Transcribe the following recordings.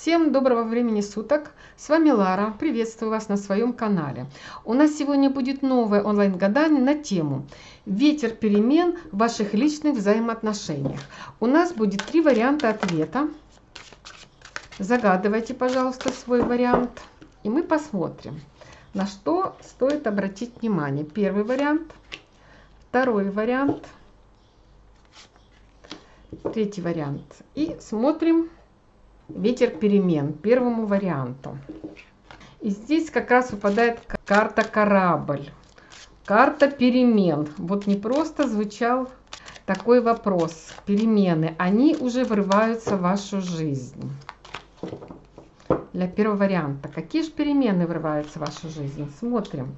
Всем доброго времени суток! С вами Лара. Приветствую вас на своем канале. У нас сегодня будет новое онлайн-гадание на тему «Ветер перемен в ваших личных взаимоотношениях». У нас будет 3 варианта ответа. Загадывайте, пожалуйста, свой вариант. И мы посмотрим, на что стоит обратить внимание. Первый вариант, второй вариант, третий вариант. И смотрим ветер перемен первому варианту. И здесь как раз выпадает карта корабль, карта перемен. Вот не просто звучал такой вопрос. Перемены, они уже врываются в вашу жизнь. Для первого варианта. Какие же перемены врываются в вашу жизнь? Смотрим.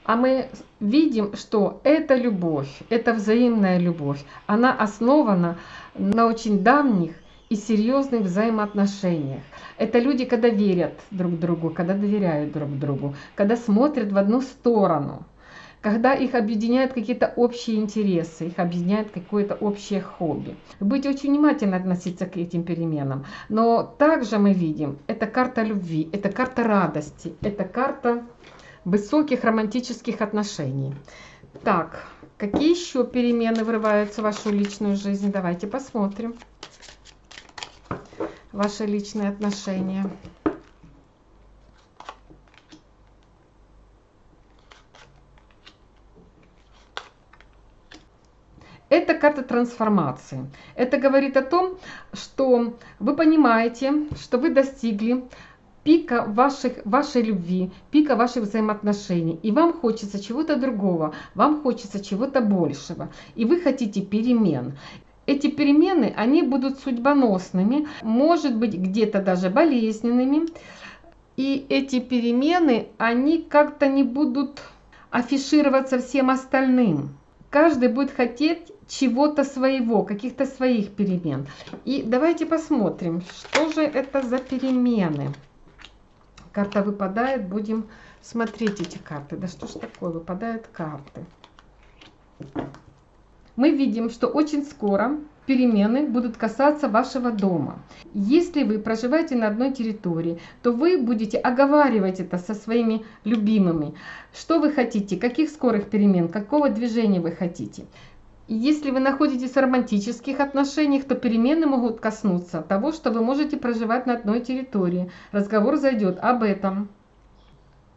А мы видим, что эта любовь, это взаимная любовь, она основана на очень давних и серьезных взаимоотношениях. Это люди, когда верят друг другу, когда доверяют друг другу, когда смотрят в одну сторону, когда их объединяют какие-то общие интересы, их объединяет какое-то общее хобби. Быть очень внимательно относиться к этим переменам. Но также мы видим, это карта любви, это карта радости, это карта высоких романтических отношений. Так, какие еще перемены врываются в вашу личную жизнь? Давайте посмотрим. Ваши личные отношения. Это карта трансформации. Это говорит о том, что вы понимаете, что вы достигли пика вашей любви, пика ваших взаимоотношений. И вам хочется чего-то другого, вам хочется чего-то большего. И вы хотите перемен. Эти перемены, они будут судьбоносными, может быть, где-то даже болезненными. И эти перемены, они как-то не будут афишироваться всем остальным. Каждый будет хотеть чего-то своего, каких-то своих перемен. И давайте посмотрим, что же это за перемены. Карта выпадает, будем смотреть эти карты. Да что ж такое, выпадают карты. Мы видим, что очень скоро перемены будут касаться вашего дома. Если вы проживаете на одной территории, то вы будете оговаривать это со своими любимыми. Что вы хотите, каких скорых перемен, какого движения вы хотите. Если вы находитесь в романтических отношениях, то перемены могут коснуться того, что вы можете проживать на одной территории. Разговор зайдет об этом.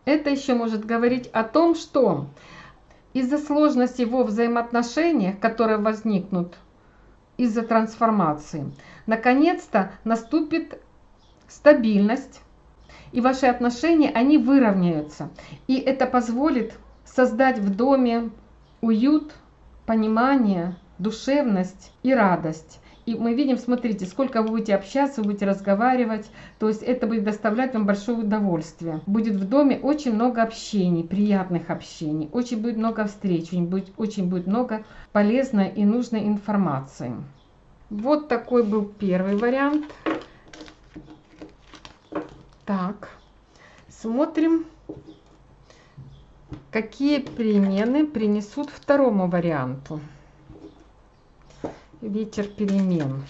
Это еще может говорить о том, что из-за сложностей во взаимоотношениях, которые возникнут из-за трансформации, наконец-то наступит стабильность, и ваши отношения, они выровняются. И это позволит создать в доме уют, понимание, душевность и радость. И мы видим, смотрите, сколько вы будете общаться, вы будете разговаривать, то есть это будет доставлять вам большое удовольствие. Будет в доме очень много общений, приятных общений, очень будет много встреч, очень будет много полезной и нужной информации. Вот такой был первый вариант. Так, смотрим, какие перемены принесут второму варианту. Ветер перемен.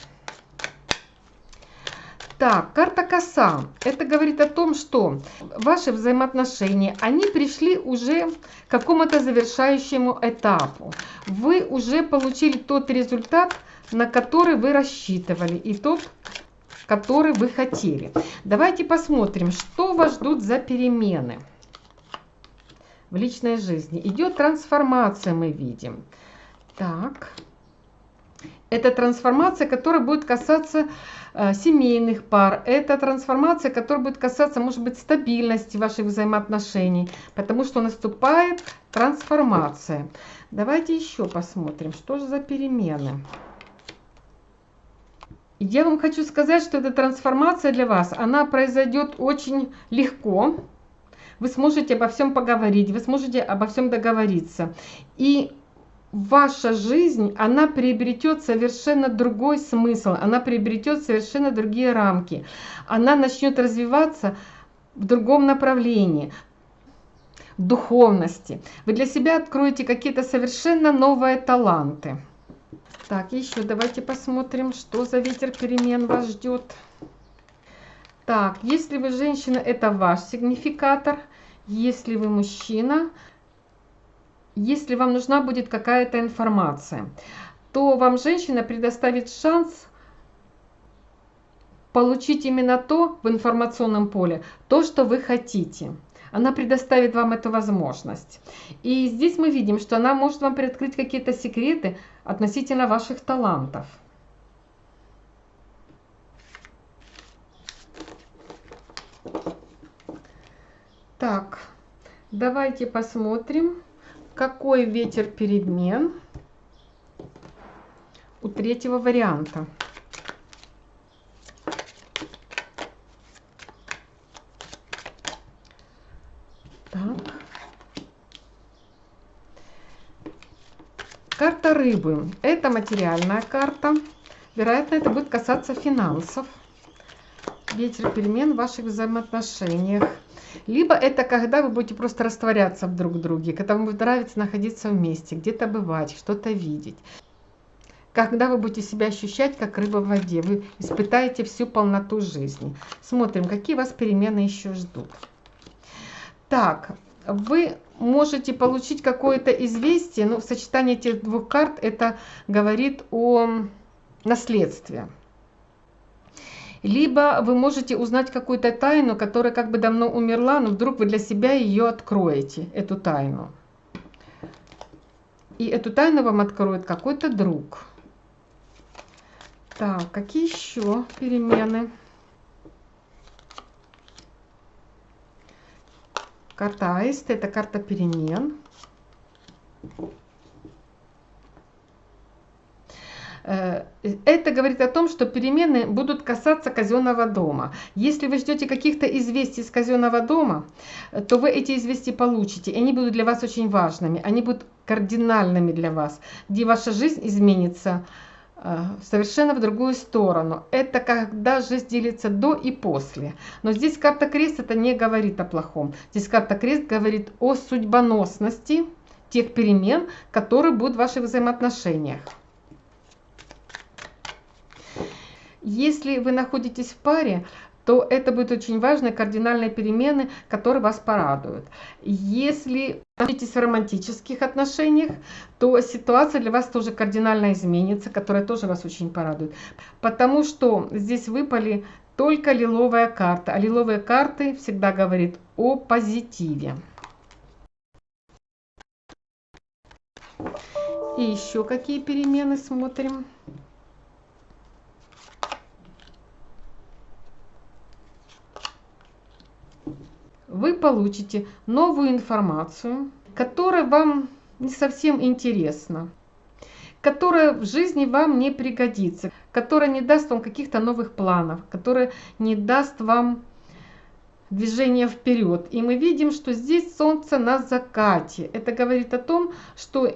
Так, карта коса. Это говорит о том, что ваши взаимоотношения, они пришли уже к какому-то завершающему этапу. Вы уже получили тот результат, на который вы рассчитывали, и тот, который вы хотели. Давайте посмотрим, что вас ждут за перемены в личной жизни. Идет трансформация, мы видим. Так. Это трансформация, которая будет касаться семейных пар. Это трансформация, которая будет касаться, может быть, стабильности ваших взаимоотношений. Потому что наступает трансформация. Давайте еще посмотрим, что же за перемены. Я вам хочу сказать, что эта трансформация для вас, она произойдет очень легко. Вы сможете обо всем поговорить, вы сможете обо всем договориться. И ваша жизнь, она приобретет совершенно другой смысл, она приобретет совершенно другие рамки. Она начнет развиваться в другом направлении. духовности. Вы для себя откроете какие-то совершенно новые таланты. Так, еще давайте посмотрим, что за ветер перемен вас ждет. Так, если вы женщина, это ваш сигнификатор. Если вы мужчина, если вам нужна будет какая-то информация, то вам женщина предоставит шанс получить именно то в информационном поле, то, что вы хотите. Она предоставит вам эту возможность. И здесь мы видим, что она может вам приоткрыть какие-то секреты относительно ваших талантов. Так, давайте посмотрим, какой ветер перемен у третьего варианта. Так. Карта рыбы. Это материальная карта. Вероятно, это будет касаться финансов. Ветер перемен в ваших взаимоотношениях. Либо это когда вы будете просто растворяться друг в друге, когда вам будет нравиться находиться вместе, где-то бывать, что-то видеть. Когда вы будете себя ощущать, как рыба в воде, вы испытаете всю полноту жизни. Смотрим, какие вас перемены еще ждут. Так, вы можете получить какое-то известие, но в сочетании этих двух карт это говорит о наследстве. Либо вы можете узнать какую-то тайну, которая как бы давно умерла, но вдруг вы для себя ее откроете, эту тайну. И эту тайну вам откроет какой-то друг. Так, какие еще перемены? Карта Аист, это карта перемен. Это говорит о том, что перемены будут касаться казенного дома. Если вы ждете каких-то известий из казенного дома, то вы эти известия получите. И они будут для вас очень важными. Они будут кардинальными для вас, где ваша жизнь изменится совершенно в другую сторону. Это когда жизнь делится до и после. Но здесь карта крест это не говорит о плохом. Здесь карта крест говорит о судьбоносности тех перемен, которые будут в ваших взаимоотношениях. Если вы находитесь в паре, то это будут очень важные кардинальные перемены, которые вас порадуют. Если вы находитесь в романтических отношениях, то ситуация для вас тоже кардинально изменится, которая тоже вас очень порадует. Потому что здесь выпали только лиловая карта. А лиловые карты всегда говорят о позитиве. И еще какие перемены смотрим. Вы получите новую информацию, которая вам не совсем интересна, которая в жизни вам не пригодится, которая не даст вам каких-то новых планов, которая не даст вам движения вперед. И мы видим, что здесь Солнце на закате. Это говорит о том, что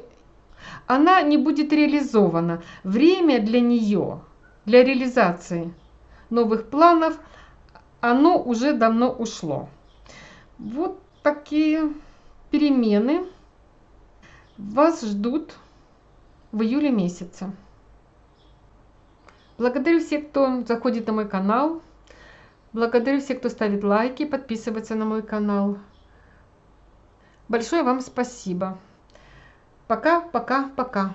она не будет реализована. Время для нее, для реализации новых планов, оно уже давно ушло. Вот такие перемены вас ждут в июле месяце. Благодарю всех, кто заходит на мой канал. Благодарю всех, кто ставит лайки, подписывается на мой канал. Большое вам спасибо. Пока, пока, пока.